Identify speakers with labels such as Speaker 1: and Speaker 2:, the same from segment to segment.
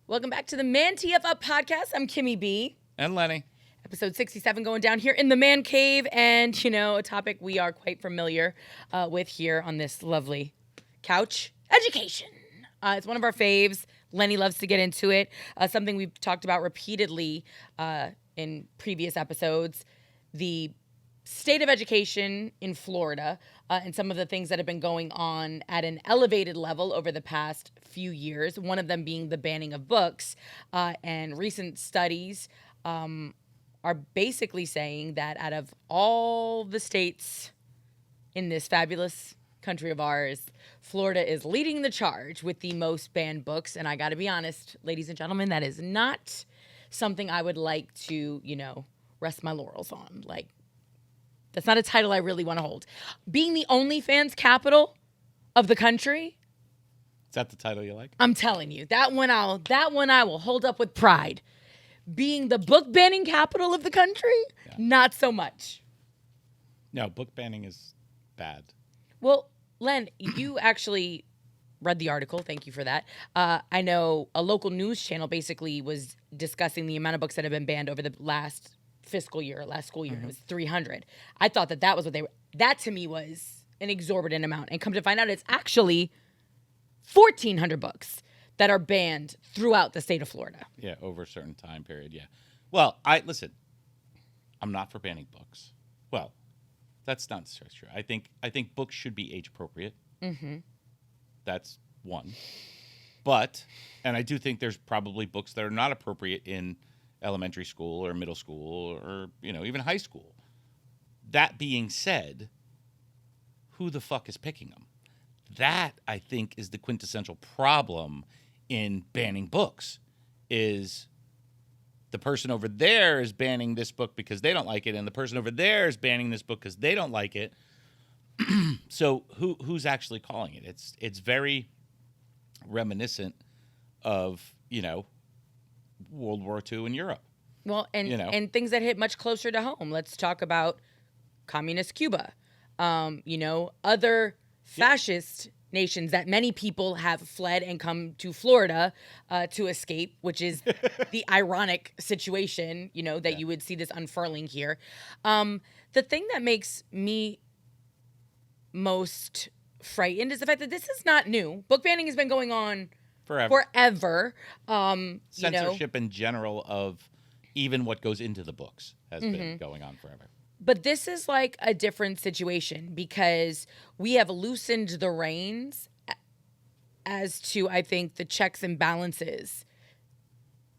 Speaker 1: Welcome back to the ManTFup podcast. I'm Kimmy B.
Speaker 2: And Lenny.
Speaker 1: Episode 67 going down here in the man cave. And, a topic we are quite familiar with here on this lovely couch. Education. It's one of our faves. Lenny loves to get into it. Something we've talked about repeatedly in previous episodes. The state of education in Florida and some of the things that have been going on at an elevated level over the past few years, one of them being the banning of books. And recent studies are basically saying that out of all the states in this fabulous country of ours, Florida is leading the charge with the most banned books. And I got to be honest, ladies and gentlemen, that is not something I would like to, rest my laurels on. Like, that's not a title I really want to hold. Being the OnlyFans capital of the country.
Speaker 2: Is that the title you like?
Speaker 1: I'm telling you, that one I will hold up with pride. Being the book banning capital of the country, Not so much.
Speaker 2: No, book banning is bad.
Speaker 1: Well, Len, you actually read the article. Thank you for that. I know a local news channel basically was discussing the amount of books that have been banned over the last school year. And it was 300. I thought that was what that to me was an exorbitant amount. And come to find out, it's actually 1,400 books that are banned throughout the state of Florida.
Speaker 2: Yeah, over a certain time period, yeah. Well, listen, I'm not for banning books. Well, that's not so true. I think books should be age appropriate.
Speaker 1: Mm-hmm.
Speaker 2: That's one. But, and I do think there's probably books that are not appropriate in elementary school or middle school or, even high school. That being said, who the fuck is picking them? That, I think, is the quintessential problem in banning books, is the person over there is banning this book because they don't like it, and the person over there is banning this book because they don't like it. So who's actually calling it? It's very reminiscent of, World War II in Europe.
Speaker 1: Well, and things that hit much closer to home. Let's talk about communist Cuba. Other fascist nations that many people have fled and come to Florida to escape, which is the ironic situation, that you would see this unfurling here. The thing that makes me most frightened is the fact that this is not new. Book banning has been going on forever.
Speaker 2: Censorship in general of even what goes into the books has been going on forever.
Speaker 1: But this is like a different situation because we have loosened the reins as to, I think, the checks and balances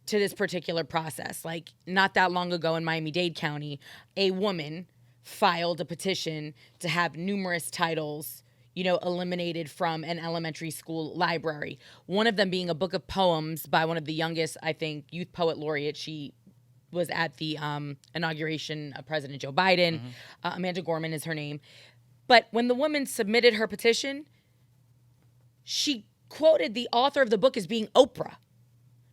Speaker 1: to this particular process. Like, not that long ago in Miami-Dade County, a woman filed a petition to have numerous titles, eliminated from an elementary school library. One of them being a book of poems by one of the youngest, I think, youth poet laureate. She was at the inauguration of President Joe Biden. Amanda Gorman is her name. But when the woman submitted her petition, she quoted the author of the book as being Oprah.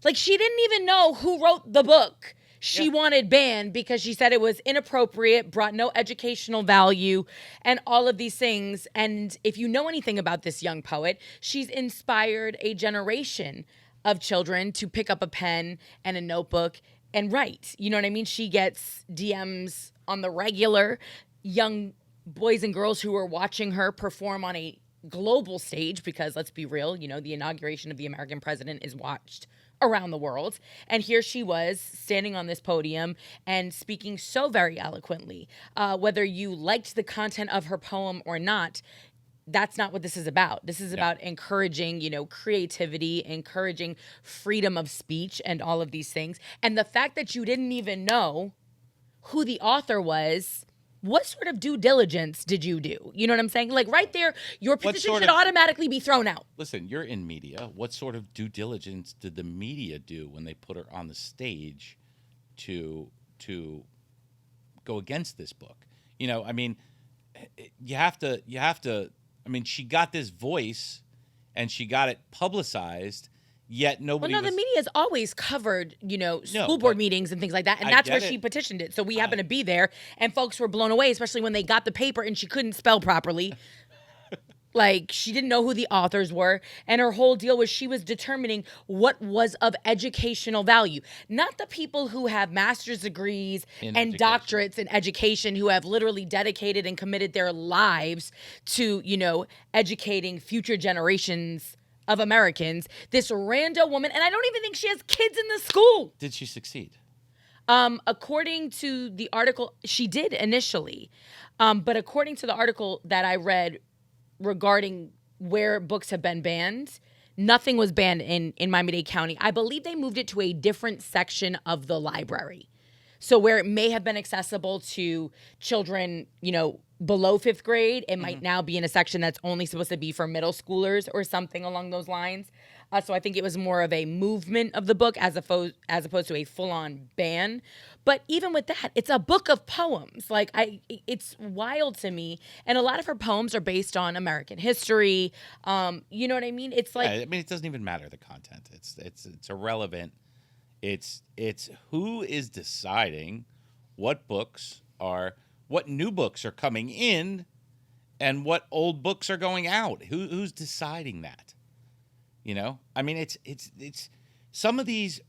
Speaker 1: Like, she didn't even know who wrote the book she wanted banned because she said it was inappropriate, brought no educational value, and all of these things. And if you know anything about this young poet, she's inspired a generation of children to pick up a pen and a notebook and write. You know what I mean? She gets DMs on the regular, young boys and girls who are watching her perform on a global stage because, let's be real, the inauguration of the American president is watched around the world. And here she was standing on this podium and speaking so very eloquently. Whether you liked the content of her poem or not, that's not what this is about. This is about encouraging, creativity, encouraging freedom of speech and all of these things. And the fact that you didn't even know who the author was, what sort of due diligence did you do? You know what I'm saying? Like, right there, your petition should automatically be thrown out.
Speaker 2: Listen, you're in media. What sort of due diligence did the media do when they put her on the stage to go against this book? You have to. I mean, she got this voice, and she got it publicized. Yet nobody.
Speaker 1: Well, no, the media has always covered, school board meetings and things like that, and that's where she petitioned it. So we happened to be there, and folks were blown away, especially when they got the paper and she couldn't spell properly. Like, she didn't know who the authors were. And her whole deal was she was determining what was of educational value. Not the people who have master's degrees
Speaker 2: In
Speaker 1: and
Speaker 2: education.
Speaker 1: doctorates in education who have literally dedicated and committed their lives to, educating future generations of Americans. This rando woman, and I don't even think she has kids in the school.
Speaker 2: Did she succeed?
Speaker 1: According to the article, she did initially. But according to the article that I read regarding where books have been banned, nothing was banned in Miami-Dade County. I believe they moved it to a different section of the library. So where it may have been accessible to children, below 5th grade, it might now be in a section that's only supposed to be for middle schoolers or something along those lines. So I think it was more of a movement of the book as opposed to a full-on ban. But even with that, it's a book of poems. Like, it's wild to me. And a lot of her poems are based on American history. You know what I mean? It's like,
Speaker 2: Yeah, I mean, it doesn't even matter the content. It's irrelevant. It's who is deciding what new books are coming in and what old books are going out. Who's deciding that? I mean, it's some of these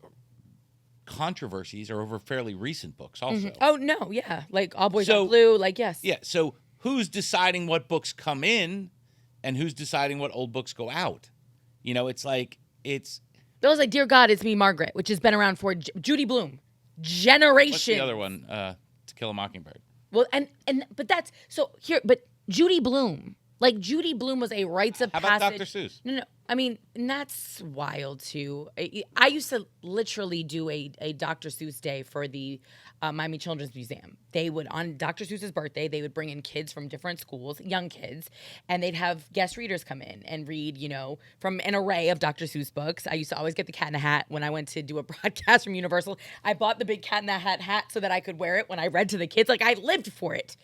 Speaker 2: controversies are over fairly recent books also.
Speaker 1: Mm-hmm. Oh, no, yeah. Like All Boys Are Blue, like, yes.
Speaker 2: Yeah, so who's deciding what books come in and who's deciding what old books go out? It's like,
Speaker 1: Those like Dear God, It's Me, Margaret, which has been around for Judy Blume. Generations.
Speaker 2: What's the other one? To Kill a Mockingbird.
Speaker 1: Well, but that's, so here, but Judy Blume. Like, Judy Blume was a rites of passage.
Speaker 2: How about Dr. Seuss?
Speaker 1: No. I mean, and that's wild, too. I used to literally do a Dr. Seuss day for the Miami Children's Museum. They would, on Dr. Seuss's birthday, they would bring in kids from different schools, young kids, and they'd have guest readers come in and read, from an array of Dr. Seuss books. I used to always get the Cat in the Hat when I went to do a broadcast from Universal. I bought the big Cat in the hat so that I could wear it when I read to the kids. Like, I lived for it.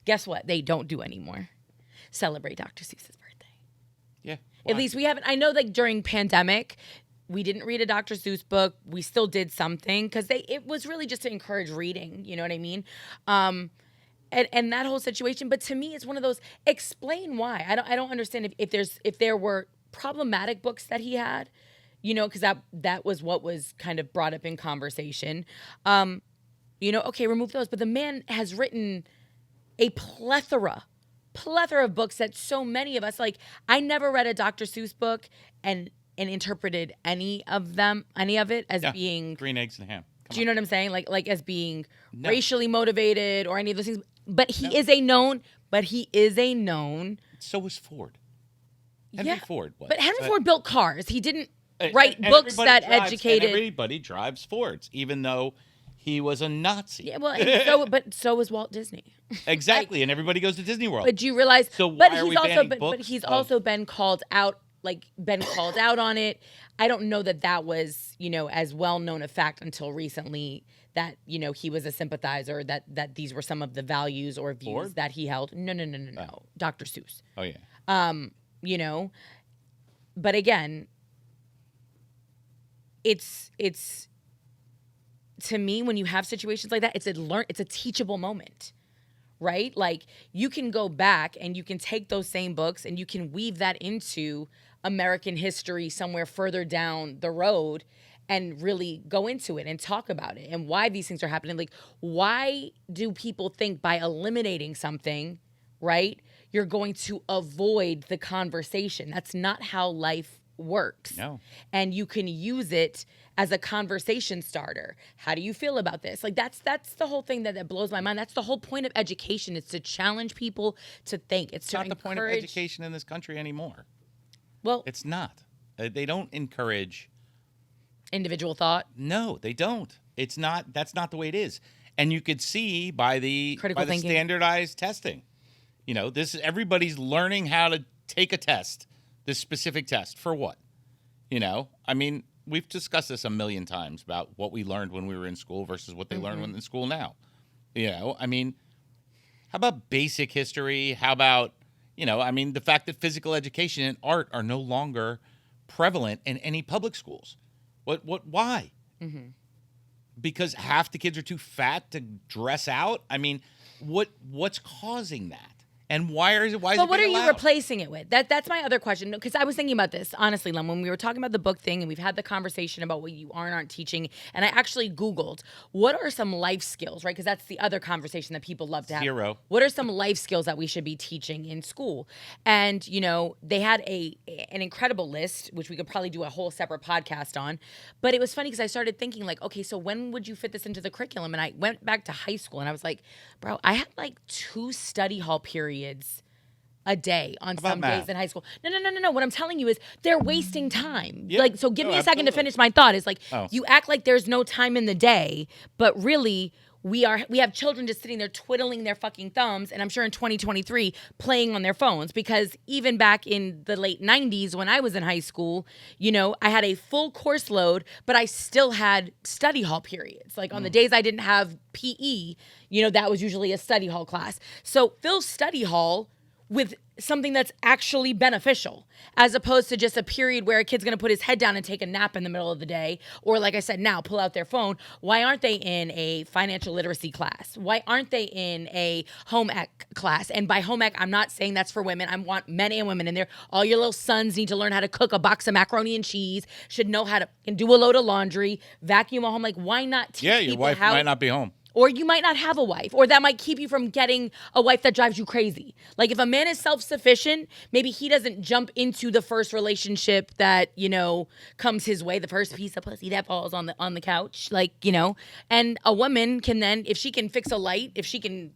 Speaker 1: Guess what? They don't do anymore. Celebrate Dr. Seuss's birthday.
Speaker 2: Yeah.
Speaker 1: Why? At least we haven't. I know, like, during pandemic, we didn't read a Dr. Seuss book. We still did something because it was really just to encourage reading. You know what I mean? And that whole situation. But to me, it's one of those. Explain why. I don't understand if there were problematic books that he had. Because that was what was kind of brought up in conversation. Okay, remove those. But the man has written a plethora of books that so many of us, like, I never read a Dr. Seuss book and interpreted any of it as being
Speaker 2: green eggs and ham.
Speaker 1: Do you know what I'm saying? Like as being racially motivated or any of those things. But he is a known.
Speaker 2: So was Ford. Henry Ford was.
Speaker 1: But Henry Ford built cars. He didn't write books that educated.
Speaker 2: Everybody drives Fords, even though he was a Nazi.
Speaker 1: Yeah, well, but so was Walt Disney.
Speaker 2: Exactly, and everybody goes to Disney World.
Speaker 1: But do you realize?
Speaker 2: So why are we banning books?
Speaker 1: But he's also been called out, on it. I don't know that was, as well known a fact until recently that, he was a sympathizer, that these were some of the values or views
Speaker 2: Ford?
Speaker 1: that he held. No. Dr. Seuss.
Speaker 2: Oh yeah.
Speaker 1: But again, it's to me, when you have situations like that, it's a teachable moment, right? Like, you can go back and you can take those same books and you can weave that into American history somewhere further down the road and really go into it and talk about it and why these things are happening. Like, why do people think by eliminating something, right, you're going to avoid the conversation? That's not how life works.
Speaker 2: No.
Speaker 1: And you can use it as a conversation starter. How do you feel about this? Like, that's the whole thing that blows my mind. That's the whole point of education. It's to challenge people to think. It's to
Speaker 2: not the point of education in this country anymore.
Speaker 1: Well,
Speaker 2: it's not. They don't encourage
Speaker 1: individual thought.
Speaker 2: No, they don't. It's not. That's not the way it is. And you could see by the
Speaker 1: thinking.
Speaker 2: Standardized testing. Everybody's learning how to take a test. This specific test for what? I mean, we've discussed this a million times about what we learned when we were in school versus what they learn when in school now. I mean, how about basic history? How about, the fact that physical education and art are no longer prevalent in any public schools. Why? Mm-hmm. Because half the kids are too fat to dress out? I mean, what's causing that? And why is
Speaker 1: But
Speaker 2: it
Speaker 1: what are
Speaker 2: being
Speaker 1: you
Speaker 2: allowed?
Speaker 1: replacing it with? That's my other question. Because I was thinking about this, honestly, Lem, when we were talking about the book thing and we've had the conversation about what you are and aren't teaching. And I actually Googled, what are some life skills, right? Because that's the other conversation that people love to have.
Speaker 2: Zero.
Speaker 1: What are some life skills that we should be teaching in school? And, they had an incredible list, which we could probably do a whole separate podcast on. But it was funny because I started thinking like, okay, so when would you fit this into the curriculum? And I went back to high school and I was like, bro, I had like 2 study hall periods a day on some
Speaker 2: math?
Speaker 1: days in high school. No. What I'm telling you is they're wasting time.
Speaker 2: Yeah.
Speaker 1: Like, so give
Speaker 2: No,
Speaker 1: me a second to
Speaker 2: absolutely.
Speaker 1: finish my thought. Is like,
Speaker 2: Oh.
Speaker 1: you act like there's no time in the day, but really we have children just sitting there twiddling their fucking thumbs, and I'm sure in 2023 playing on their phones, because even back in the late 90s when I was in high school, I had a full course load, but I still had study hall periods. Like on the days I didn't have PE, that was usually a study hall class. So fill study hall with something that's actually beneficial, as opposed to just a period where a kid's gonna put his head down and take a nap in the middle of the day, or like I said, now pull out their phone. Why aren't they in a financial literacy class? Why aren't they in a home ec class? And by home ec, I'm not saying that's for women. I want men and women in there. All your little sons need to learn how to cook a box of macaroni and cheese, should know how to do a load of laundry, vacuum a home. Like, why not teach
Speaker 2: Yeah, your
Speaker 1: people
Speaker 2: wife
Speaker 1: how?
Speaker 2: might not be home.
Speaker 1: Or you might not have a wife, or that might keep you from getting a wife that drives you crazy. Like if a man is self-sufficient, maybe he doesn't jump into the first relationship that, comes his way, the first piece of pussy that falls on the couch, and a woman can then, if she can fix a light, if she can,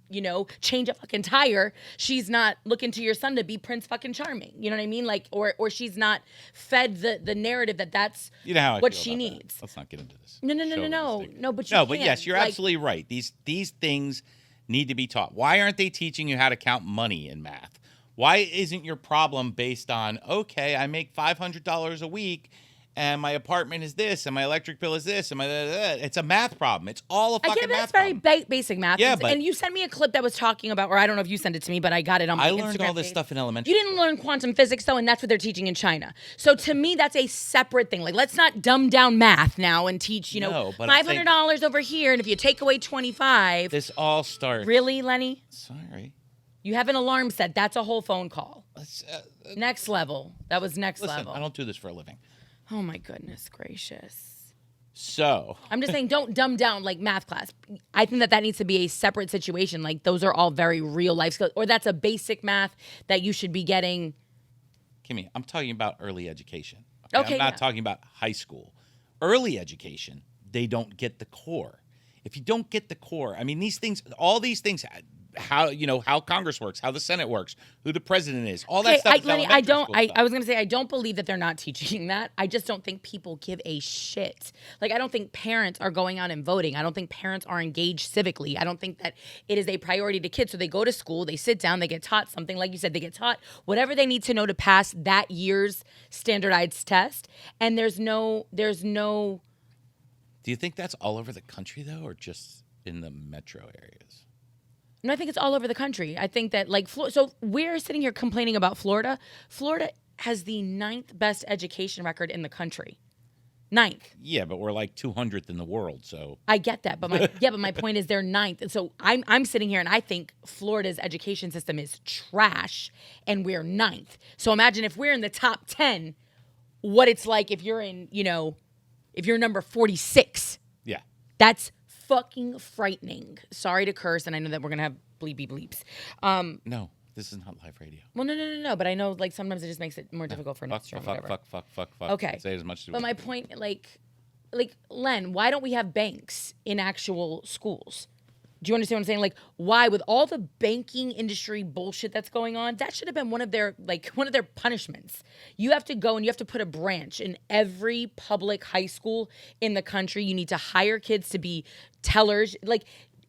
Speaker 1: change a fucking tire, she's not looking to your son to be Prince fucking Charming. You know what I mean? Like, or she's not fed the narrative that's
Speaker 2: You know how I
Speaker 1: what
Speaker 2: feel
Speaker 1: she
Speaker 2: about
Speaker 1: needs.
Speaker 2: that. Let's not get into this.
Speaker 1: No,
Speaker 2: Chauvinistic.
Speaker 1: but you
Speaker 2: No, but
Speaker 1: can't.
Speaker 2: yes, you're
Speaker 1: Like,
Speaker 2: absolutely right. These things need to be taught. Why aren't they teaching you how to count money in math? Why isn't your problem based on, okay, I make $500 a week and my apartment is this and my electric bill is this and my it's a math problem. It's all a
Speaker 1: I
Speaker 2: fucking
Speaker 1: get it, but
Speaker 2: math
Speaker 1: that's very
Speaker 2: problem.
Speaker 1: basic math.
Speaker 2: Yeah,
Speaker 1: and,
Speaker 2: but-
Speaker 1: and you sent me a clip that was talking about, or I don't know if you sent it to me, but I got it on my
Speaker 2: I learned
Speaker 1: Instagram
Speaker 2: all this
Speaker 1: page.
Speaker 2: stuff in elementary.
Speaker 1: You didn't learn quantum physics though, and that's what they're teaching in China. So to me, that's a separate thing. Like, let's not dumb down math now and teach,
Speaker 2: No, but I'm saying-
Speaker 1: $500 over here, and if you take away 25,
Speaker 2: This all starts.
Speaker 1: really, Lenny?
Speaker 2: Sorry.
Speaker 1: You have an alarm set. That's a whole phone call.
Speaker 2: Let's,
Speaker 1: Next level. That was next
Speaker 2: listen,
Speaker 1: level.
Speaker 2: I don't do this for a living.
Speaker 1: Oh my goodness gracious.
Speaker 2: So
Speaker 1: I'm just saying, don't dumb down like math class. I think that needs to be a separate situation. Like, those are all very real life skills, or that's a basic math that you should be getting.
Speaker 2: Kimmy, I'm talking about early education.
Speaker 1: Okay,
Speaker 2: I'm not
Speaker 1: yeah.
Speaker 2: talking about high school. Early education, they don't get the core. If you don't get the core, I mean, all these things, how Congress works, how the Senate works, who the president is, all that stuff.
Speaker 1: Lenny, I was gonna say I don't believe that they're not teaching that. I just don't think people give a shit. Like, I don't think parents are going out and voting. I don't think parents are engaged civically. I don't think that it is a priority to kids. So they go to school, they sit down, they get taught something. Like you said, they get taught whatever they need to know to pass that year's standardized test. And there's no.
Speaker 2: Do you think that's all over the country though, or just in the metro areas?
Speaker 1: No, I think it's all over the country. I think that, like, so we're sitting here complaining about Florida. Florida has the 9th best education record in the country. 9th.
Speaker 2: Yeah, but we're like 200th in the world, so.
Speaker 1: I get that, but my point is they're 9th. And so I'm sitting here and I think Florida's education system is trash and we're 9th. So imagine if we're in the top 10, what it's like if you're in, if you're number 46.
Speaker 2: Yeah.
Speaker 1: That's fucking frightening. Sorry to curse, and I know that we're gonna have bleepy bleeps.
Speaker 2: No, this is not live radio.
Speaker 1: Well, no. But I know, like, sometimes it just makes it more difficult for next year.
Speaker 2: Fuck.
Speaker 1: Okay.
Speaker 2: Say it as much as
Speaker 1: But my point, like Len, why don't we have banks in actual schools? Do you understand what I'm saying? Like, why, with all the banking industry bullshit that's going on, that should have been one of their punishments. You have to go and you have to put a branch in every public high school in the country. You need to hire kids to be tellers. Like,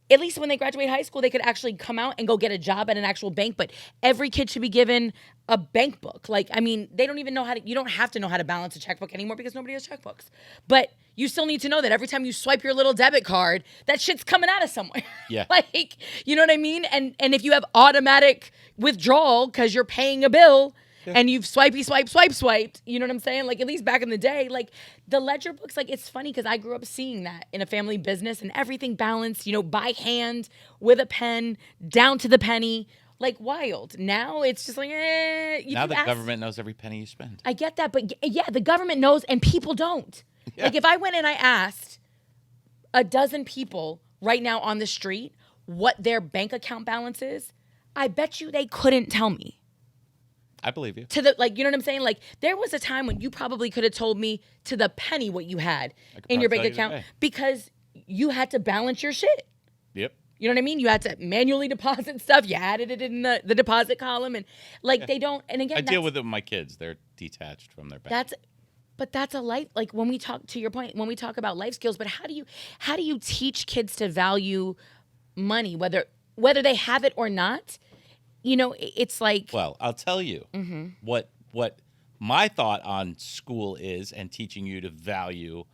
Speaker 1: at least when they graduate high school, they could actually come out and go get a job at an actual bank. But every kid should be given a bank book. Like, I mean, they don't even know you don't have to know how to balance a checkbook anymore because nobody has checkbooks. But you still need to know that every time you swipe your little debit card, that shit's coming out of somewhere.
Speaker 2: Yeah.
Speaker 1: Like, you know what I mean? And if you have automatic withdrawal because you're paying a bill, and you've swiped, you know what I'm saying? Like, at least back in the day, like, the ledger books, like, it's funny because I grew up seeing that in a family business and everything balanced, by hand, with a pen, down to the penny. like wild. Now it's just like,
Speaker 2: Now the government knows every penny you spend.
Speaker 1: I get that, but yeah, the government knows and people don't.
Speaker 2: Yeah.
Speaker 1: Like if I went and I asked a dozen people right now on the street what their bank account balance is, I bet you they couldn't tell me.
Speaker 2: I believe you.
Speaker 1: To the, like, you know what I'm saying? Like there was a time when you probably could have told me to the penny what you had in your bank account because you had to balance your shit.
Speaker 2: Yep.
Speaker 1: You know what I mean? You had to manually deposit stuff. You added it in the deposit column, and like they don't. And again,
Speaker 2: I deal with it with my kids. They're detached from their bank.
Speaker 1: But that's a life. Like when we talk, to your point, when we talk about life skills. But how do you teach kids to value money, whether they have it or not? You know, it's like.
Speaker 2: Well, I'll tell you what my thought on school is and teaching you to value.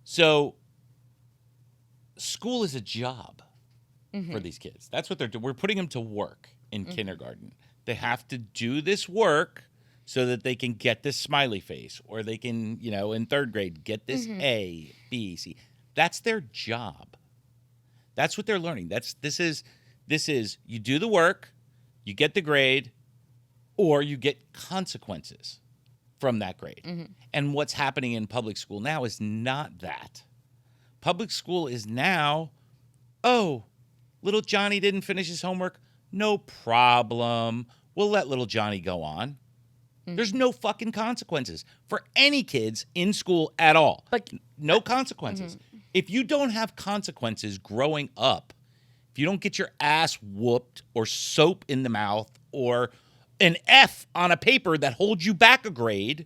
Speaker 2: So, school is a job for these kids. That's what they're doing. We're putting them to work in kindergarten. They have to do this work so that they can get this smiley face, or they can, in third grade, get this A, B, C. That's their job. That's what they're learning. This is you do the work, you get the grade, or you get consequences from that grade. And what's happening in public school now is not that. Public school is now, oh, little Johnny didn't finish his homework. No problem. We'll let little Johnny go on. There's no fucking consequences for any kids in school at all.
Speaker 1: But
Speaker 2: no consequences. If you don't have consequences growing up, if you don't get your ass whooped or soap in the mouth or an F on a paper that holds you back a grade,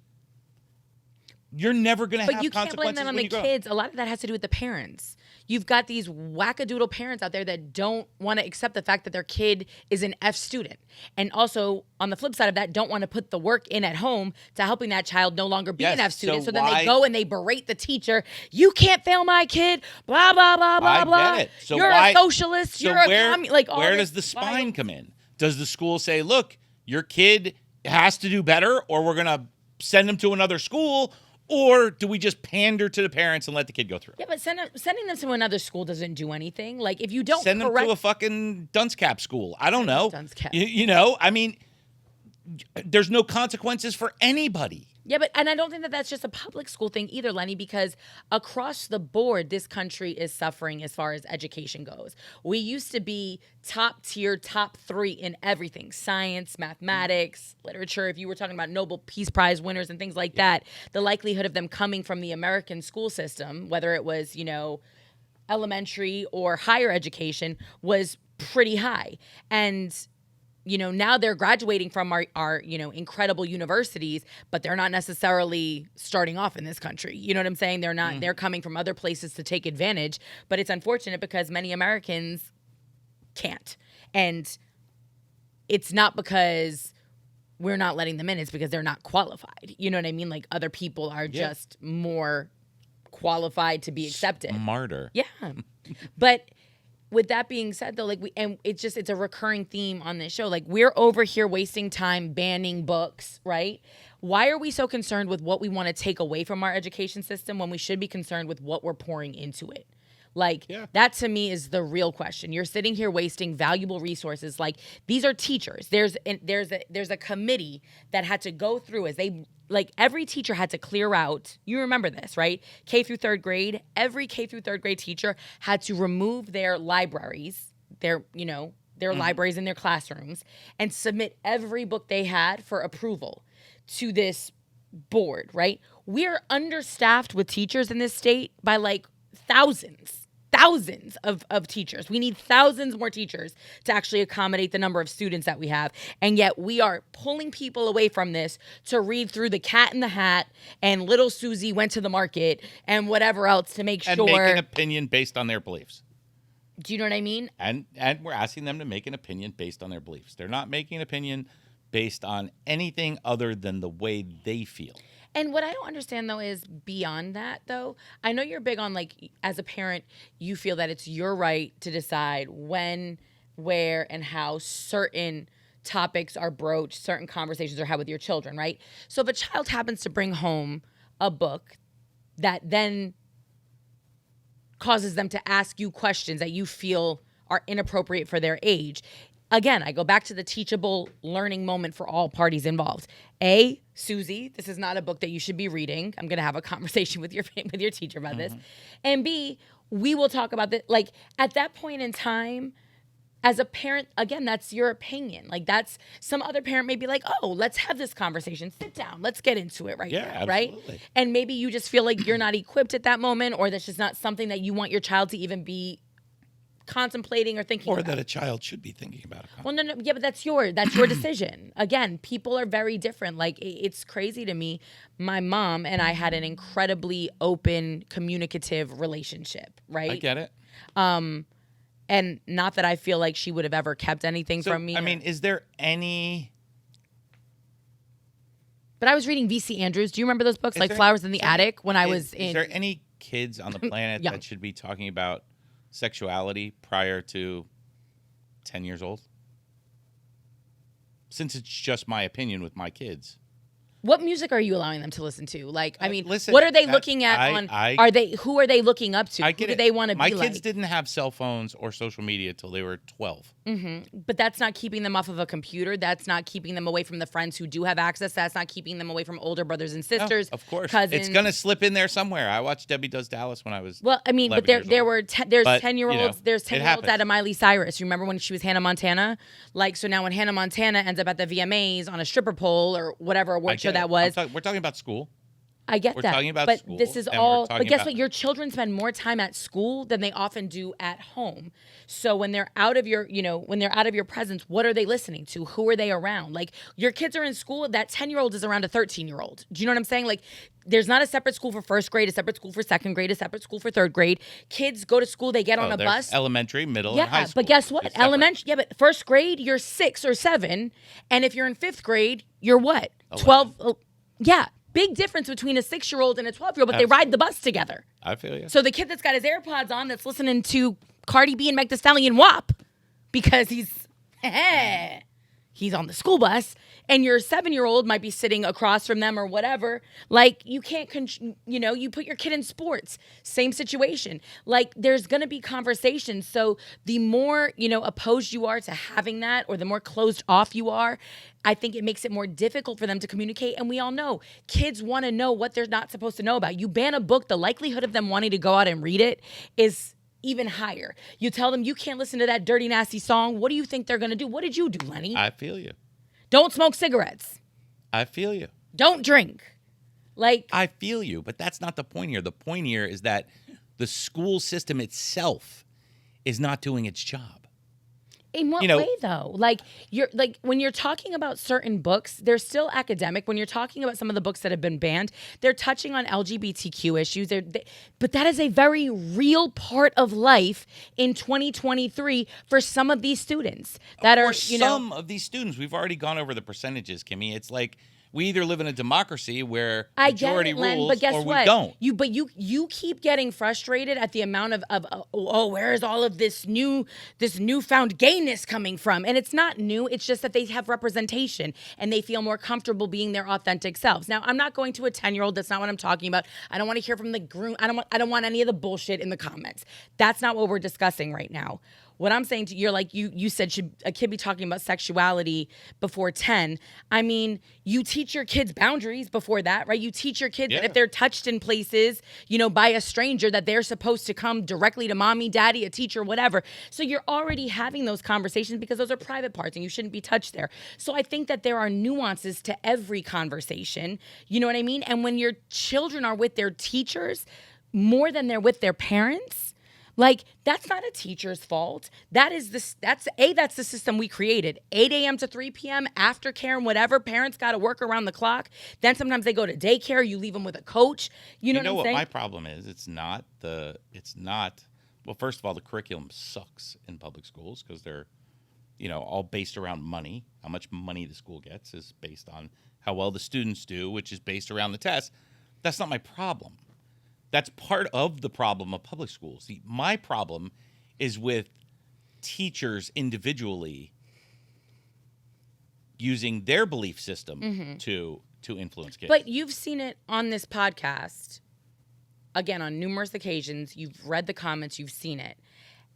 Speaker 2: you're never going to have consequences. But you can't blame that on the
Speaker 1: kids. A lot of that has to do with the parents. You've got these wackadoodle parents out there that don't want to accept the fact that their kid is an F student. And also, on the flip side of that, don't want to put the work in at home to helping that child no longer be an F student. So then they go and they berate the teacher. You can't fail my kid. Blah, blah, blah, blah, blah.
Speaker 2: I get it. So
Speaker 1: you're a socialist.
Speaker 2: So
Speaker 1: you're a communist. Like,
Speaker 2: where does the spine come in? Does the school say, look, your kid has to do better, or we're going to send him to another school? Or do we just pander to the parents and let the kid go through?
Speaker 1: Yeah, but sending them to another school doesn't do anything. Like, if you don't
Speaker 2: send them to a fucking dunce cap school. I don't know.
Speaker 1: Dunce cap.
Speaker 2: I mean, there's no consequences for anybody.
Speaker 1: Yeah, and I don't think that that's just a public school thing either, Lenny, because across the board, this country is suffering as far as education goes. We used to be top tier, top 3 in everything: science, mathematics, literature. If you were talking about Nobel Peace Prize winners and things like that, the likelihood of them coming from the American school system, whether it was, elementary or higher education, was pretty high. And now they're graduating from our incredible universities, but they're not necessarily starting off in this country. You know what I'm saying? They're not, they're coming from other places to take advantage, but it's unfortunate because many Americans can't. And it's not because we're not letting them in, it's because they're not qualified. You know what I mean? Like other people are just more qualified to be accepted.
Speaker 2: Smarter.
Speaker 1: Yeah. But with that being said, though, it's a recurring theme on this show. Like, we're over here wasting time banning books, right? Why are we so concerned with what we want to take away from our education system when we should be concerned with what we're pouring into it? Like, that to me is the real question. You're sitting here wasting valuable resources. Like, these are teachers. There's a committee that had to go through as they, like, every teacher had to clear out, you remember this, right? K through third grade, every K through third grade teacher had to remove their libraries, their libraries in their classrooms, and submit every book they had for approval to this board, right? We're understaffed with teachers in this state by like thousands of teachers. We need thousands more teachers to actually accommodate the number of students that we have. And yet we are pulling people away from this to read through The Cat in the Hat and Little Susie Went to the Market and whatever else to make sure.
Speaker 2: And make an opinion based on their beliefs.
Speaker 1: Do you know what I mean?
Speaker 2: And we're asking them to make an opinion based on their beliefs. They're not making an opinion based on anything other than the way they feel.
Speaker 1: And what I don't understand, though, is beyond that, though, I know you're big on, like, as a parent, you feel that it's your right to decide when, where, and how certain topics are broached, certain conversations are had with your children, right? So if a child happens to bring home a book that then causes them to ask you questions that you feel are inappropriate for their age, again, I go back to the teachable learning moment for all parties involved. Susie, this is not a book that you should be reading. I'm going to have a conversation with your teacher about this. And B, we will talk about that. Like, at that point in time, as a parent, again, that's your opinion. Like, that's some other parent may be like, oh, let's have this conversation. Sit down. Let's get into it right now, right? And maybe you just feel like you're not equipped at that moment, or that's just not something that you want your child to even be contemplating or thinking about.
Speaker 2: Or that a child should be thinking about.
Speaker 1: Well, no, yeah, but that's your decision. Again, people are very different. Like, it's crazy to me. My mom and I had an incredibly open, communicative relationship, right?
Speaker 2: I get it.
Speaker 1: And not that I feel like she would have ever kept anything from me.
Speaker 2: I mean, is there any...
Speaker 1: But I was reading V.C. Andrews. Do you remember those books, like Flowers in the Attic, when I was in...
Speaker 2: Is there any kids on the planet that should be talking about sexuality prior to 10 years old? Since it's just my opinion with my kids.
Speaker 1: What music are you allowing them to listen to? Like, I mean,
Speaker 2: listen,
Speaker 1: what are they looking at who are they looking up to? Who do they want to be like?
Speaker 2: My kids didn't have cell phones or social media until they were 12.
Speaker 1: But that's not keeping them off of a computer. That's not keeping them away from the friends who do have access. That's not keeping them away from older brothers and sisters.
Speaker 2: No, of course.
Speaker 1: Cousins.
Speaker 2: It's going to slip in there somewhere. I watched Debbie Does Dallas when I was
Speaker 1: Well, I mean, but there's 10-year-olds. There's 10-year-olds out of Miley Cyrus. You remember when she was Hannah Montana? Like, so now when Hannah Montana ends up at the VMAs on a stripper pole or whatever award show that was.
Speaker 2: We're talking about school.
Speaker 1: I get
Speaker 2: we're
Speaker 1: that.
Speaker 2: Talking about
Speaker 1: but
Speaker 2: school,
Speaker 1: this is all. But guess what? Your children spend more time at school than they often do at home. So when they're out of your, when they're out of your presence, what are they listening to? Who are they around? Like, your kids are in school. That 10-year-old is around a 13-year-old. Do you know what I'm saying? Like, there's not a separate school for first grade, a separate school for second grade, a separate school for third grade. Kids go to school. They get on a bus.
Speaker 2: Elementary, middle, and high school.
Speaker 1: But guess what? Elementary. Yeah, but first grade, you're 6 or 7, and if you're in 5th grade, you're what? 12. Yeah. Big difference between a 6-year-old and a 12-year-old, but they ride the bus together.
Speaker 2: I feel you.
Speaker 1: So the kid that's got his AirPods on that's listening to Cardi B and Meg Thee Stallion WAP because he's on the school bus, and your 7-year-old might be sitting across from them or whatever. Like, you can't, you put your kid in sports. Same situation. Like, there's going to be conversations. So the more, opposed you are to having that, or the more closed off you are, I think it makes it more difficult for them to communicate. And we all know kids want to know what they're not supposed to know about. You ban a book, the likelihood of them wanting to go out and read it is even higher. You tell them you can't listen to that dirty, nasty song. What do you think they're going to do? What did you do, Lenny?
Speaker 2: I feel you.
Speaker 1: Don't smoke cigarettes.
Speaker 2: I feel you.
Speaker 1: Don't drink. Like,
Speaker 2: I feel you, but that's not the point here. The point here is that the school system itself is not doing its job.
Speaker 1: In what way, though? Like, when you're talking about certain books, they're still academic. When you're talking about some of the books that have been banned, they're touching on LGBTQ issues. But that is a very real part of life in 2023 for some of these students.
Speaker 2: Some of these students, we've already gone over the percentages, Kimmy. It's like, we either live in a democracy where majority rules,
Speaker 1: but guess
Speaker 2: or
Speaker 1: what?
Speaker 2: We don't.
Speaker 1: You keep getting frustrated at the amount of where is all of this newfound gayness coming from? And it's not new. It's just that they have representation and they feel more comfortable being their authentic selves. Now, I'm not going to a 10-year-old. That's not what I'm talking about. I don't want to hear from the groom. I don't want any of the bullshit in the comments. That's not what we're discussing right now. What I'm saying to you, like you said, should a kid be talking about sexuality before 10? I mean, you teach your kids boundaries before that, right? You teach your kids that if they're touched in places, by a stranger, that they're supposed to come directly to mommy, daddy, a teacher, whatever. So you're already having those conversations because those are private parts and you shouldn't be touched there. So I think that there are nuances to every conversation. You know what I mean? And when your children are with their teachers more than they're with their parents, like, that's not a teacher's fault. That's the system we created. 8 a.m. to 3 p.m., aftercare and whatever. Parents got to work around the clock. Then sometimes they go to daycare. You leave them with a coach. You know what I'm saying?
Speaker 2: My problem is? Well, first of all, the curriculum sucks in public schools because they're, all based around money. How much money the school gets is based on how well the students do, which is based around the test. That's not my problem. That's part of the problem of public schools. My problem is with teachers individually using their belief system to influence kids.
Speaker 1: But you've seen it on this podcast, again, on numerous occasions. You've read the comments. You've seen it.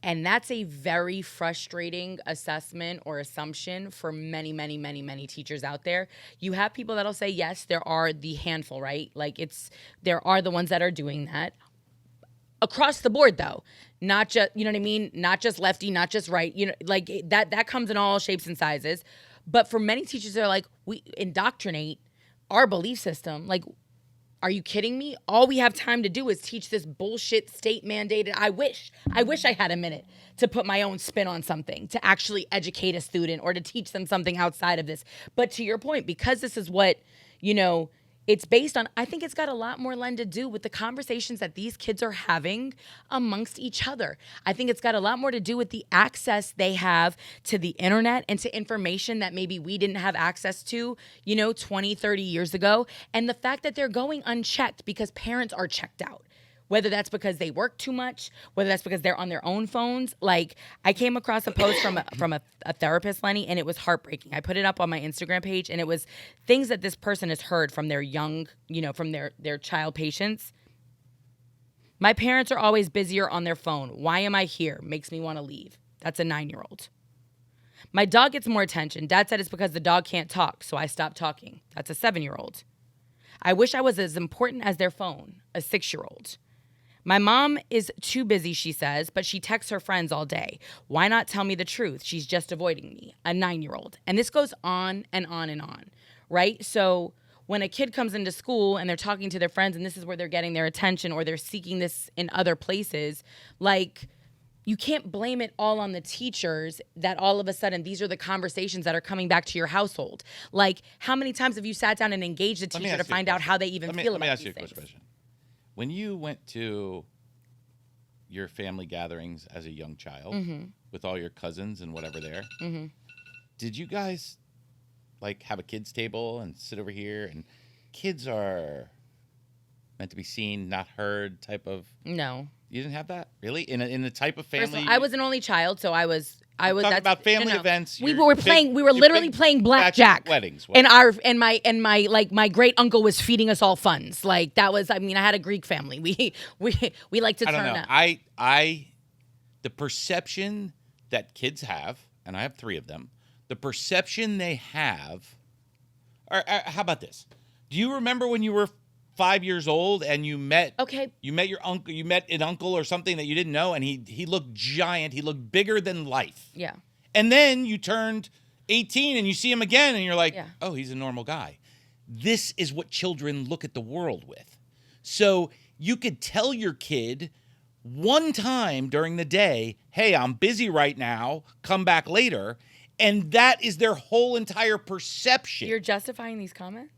Speaker 1: And that's a very frustrating assessment or assumption for many, many, many, many teachers out there. You have people that'll say, yes, there are the handful, right? Like there are the ones that are doing that. Across the board, though, not just, you know what I mean? Not just lefty, not just right. You know, like that comes in all shapes and sizes. But for many teachers, they're like, we indoctrinate our belief system. Like, are you kidding me? All we have time to do is teach this bullshit state mandated. I wish I had a minute to put my own spin on something, to actually educate a student or to teach them something outside of this. But to your point, because this is what, it's based on, I think it's got a lot more to do with the conversations that these kids are having amongst each other. I think it's got a lot more to do with the access they have to the internet and to information that maybe we didn't have access to, 20, 30 years ago. And the fact that they're going unchecked because parents are checked out. Whether that's because they work too much, whether that's because they're on their own phones. Like, I came across a post from a therapist, Lenny, and it was heartbreaking. I put it up on my Instagram page, and it was things that this person has heard from their young, from their child patients. My parents are always busier on their phone. Why am I here? Makes me want to leave. That's a 9-year-old. My dog gets more attention. Dad said it's because the dog can't talk, so I stopped talking. That's a 7-year-old. I wish I was as important as their phone. A 6-year-old. My mom is too busy, she says, but she texts her friends all day. Why not tell me the truth? She's just avoiding me. A 9-year-old. And this goes on and on and on, right? So when a kid comes into school and they're talking to their friends and this is where they're getting their attention or they're seeking this in other places, like, you can't blame it all on the teachers that all of a sudden these are the conversations that are coming back to your household. Like, how many times have you sat down and engaged a teacher to find out how they even feel about these things? Let me ask you a question.
Speaker 2: When you went to your family gatherings as a young child with all your cousins and whatever there, did you guys have a kids table and sit over here and kids are meant to be seen, not heard type of? No. You didn't have that? Really? In the type of family?
Speaker 1: First of all, I was an only child, so I was
Speaker 2: talking about family events.
Speaker 1: We were literally playing blackjack
Speaker 2: weddings.
Speaker 1: And my great uncle was feeding us all funds. Like, that was, I had a Greek family. We like to turn up.
Speaker 2: The perception that kids have, and I have 3 of them, the perception they have, or how about this? Do you remember when you were 5 years old and you met your uncle, you met an uncle or something that you didn't know, and he looked giant, he looked bigger than life.
Speaker 1: Yeah.
Speaker 2: And then you turned 18 and you see him again and you're like, oh, he's a normal guy. This is what children look at the world with. So you could tell your kid one time during the day, hey, I'm busy right now, come back later, and that is their whole entire perception.
Speaker 1: You're justifying these comments?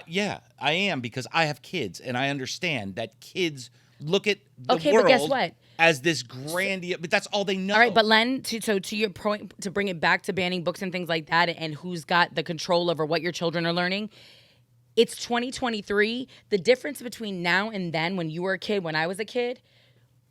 Speaker 2: Yeah, I am, because I have kids, and I understand that kids look at the world
Speaker 1: but guess what?
Speaker 2: As this grandiose, but that's all they know.
Speaker 1: All right, but Len, to your point, to bring it back to banning books and things like that, and who's got the control over what your children are learning, it's 2023. The difference between now and then, when you were a kid, when I was a kid,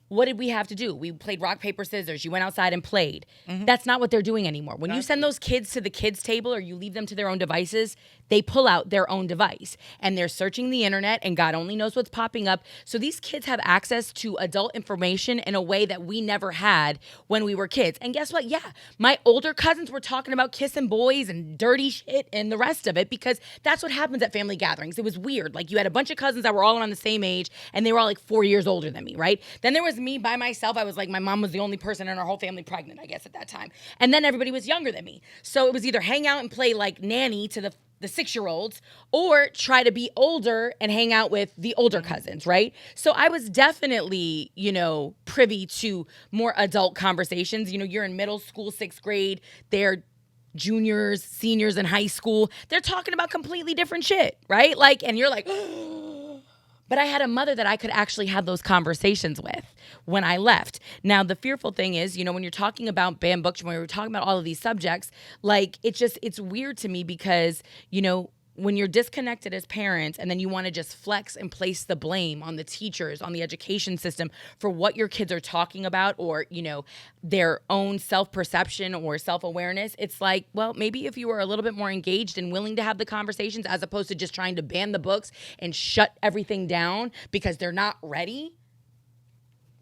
Speaker 1: what did we have to do? We played rock, paper, scissors. You went outside and played. That's not what they're doing anymore. When you send those kids to the kids' table or you leave them to their own devices, they pull out their own device. And they're searching the internet, and God only knows what's popping up. So these kids have access to adult information in a way that we never had when we were kids. And guess what? Yeah, my older cousins were talking about kissing boys and dirty shit and the rest of it, because that's what happens at family gatherings. It was weird. Like, you had a bunch of cousins that were all around the same age, and they were all 4 years older than me, right? Then there was me by myself. I was my mom was the only person in our whole family pregnant, I guess, at that time. And then everybody was younger than me. So it was either hang out and play nanny to the 6-year-olds, or try to be older and hang out with the older cousins, right? So I was definitely, privy to more adult conversations. You're in middle school, 6th grade. They're juniors, seniors in high school. They're talking about completely different shit, right? And you're like, but I had a mother that I could actually have those conversations with when I left. Now, the fearful thing is, when you're talking about banned books, when we were talking about all of these subjects, it's weird to me because, when you're disconnected as parents and then you want to just flex and place the blame on the teachers, on the education system for what your kids are talking about, or, their own self-perception or self-awareness, it's well, maybe if you were a little bit more engaged and willing to have the conversations as opposed to just trying to ban the books and shut everything down because they're not ready.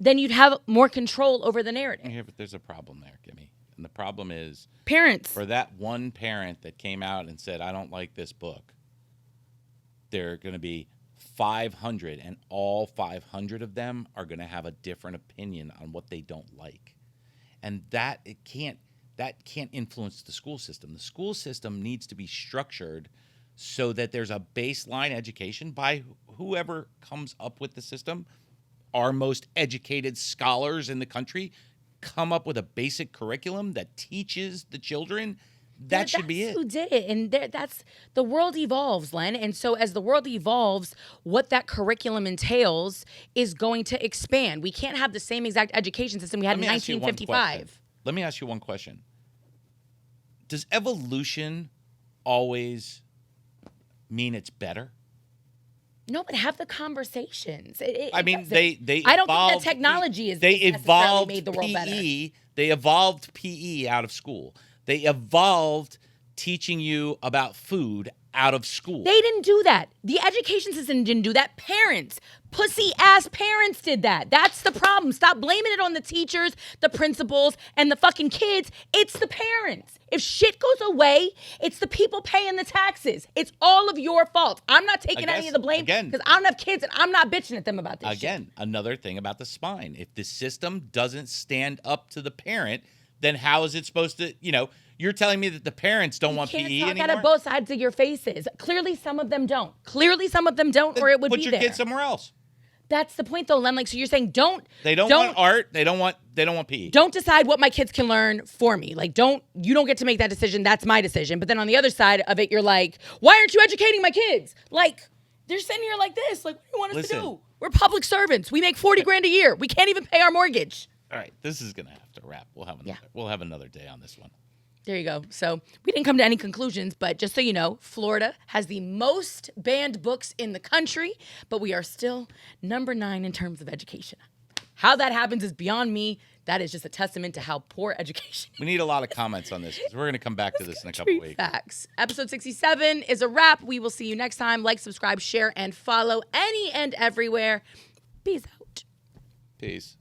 Speaker 1: then you'd have more control over the narrative.
Speaker 2: Yeah, but there's a problem there, Kimmy. And the problem is
Speaker 1: Parents.
Speaker 2: for that one parent that came out and said, I don't like this book, there are going to be 500, and all 500 of them are going to have a different opinion on what they don't like. And that can't influence the school system. The school system needs to be structured so that there's a baseline education by whoever comes up with the system. Our most educated scholars in the country come up with a basic curriculum that teaches the children. That should be it.
Speaker 1: Who did it? And that's the world evolves, Len. And so as the world evolves, what that curriculum entails is going to expand. We can't have the same exact education system we had in 1955.
Speaker 2: Let me ask you one question. Does evolution always mean it's better?
Speaker 1: No, but have the conversations.
Speaker 2: I mean,
Speaker 1: doesn't.
Speaker 2: they
Speaker 1: I don't
Speaker 2: evolved,
Speaker 1: think that technology is
Speaker 2: they
Speaker 1: necessarily
Speaker 2: evolved
Speaker 1: made the world
Speaker 2: PE.
Speaker 1: better.
Speaker 2: They evolved PE out of school. They evolved teaching you about food out of school.
Speaker 1: They didn't do that. The education system didn't do that. Parents, pussy-ass parents did that. That's the problem. Stop blaming it on the teachers, the principals, and the fucking kids. It's the parents. If shit goes away, it's the people paying the taxes. It's all of your fault. I'm not taking any of the blame because I don't have kids and I'm not bitching at them about this shit.
Speaker 2: Another thing about the spine. If the system doesn't stand up to the parent, then how is it supposed to, you're telling me that the parents don't want PE anymore?
Speaker 1: You can't talk out of both sides of your faces. Clearly, some of them don't. Or it would be there.
Speaker 2: Put your kids somewhere else.
Speaker 1: That's the point, though, Len. Like, so you're saying
Speaker 2: They don't want art. They don't want PE.
Speaker 1: Don't decide what my kids can learn for me. Like, you don't get to make that decision. That's my decision. But then on the other side of it, you're like, why aren't you educating my kids? Like, they're sitting here like this. Like, what do you want us to do? We're public servants. We make $40,000 a year. We can't even pay our mortgage.
Speaker 2: All right, this is gonna have to wrap. We'll have another day on this one.
Speaker 1: There you go. So we didn't come to any conclusions, but just so you know, Florida has the most banned books in the country, but we are still number 9 in terms of education. How that happens is beyond me. That is just a testament to how poor education is.
Speaker 2: We need a lot of comments on this because we're going to come back to this in a couple weeks.
Speaker 1: Facts. Episode 67 is a wrap. We will see you next time. Like, subscribe, share, and follow any and everywhere. Peace out.
Speaker 2: Peace.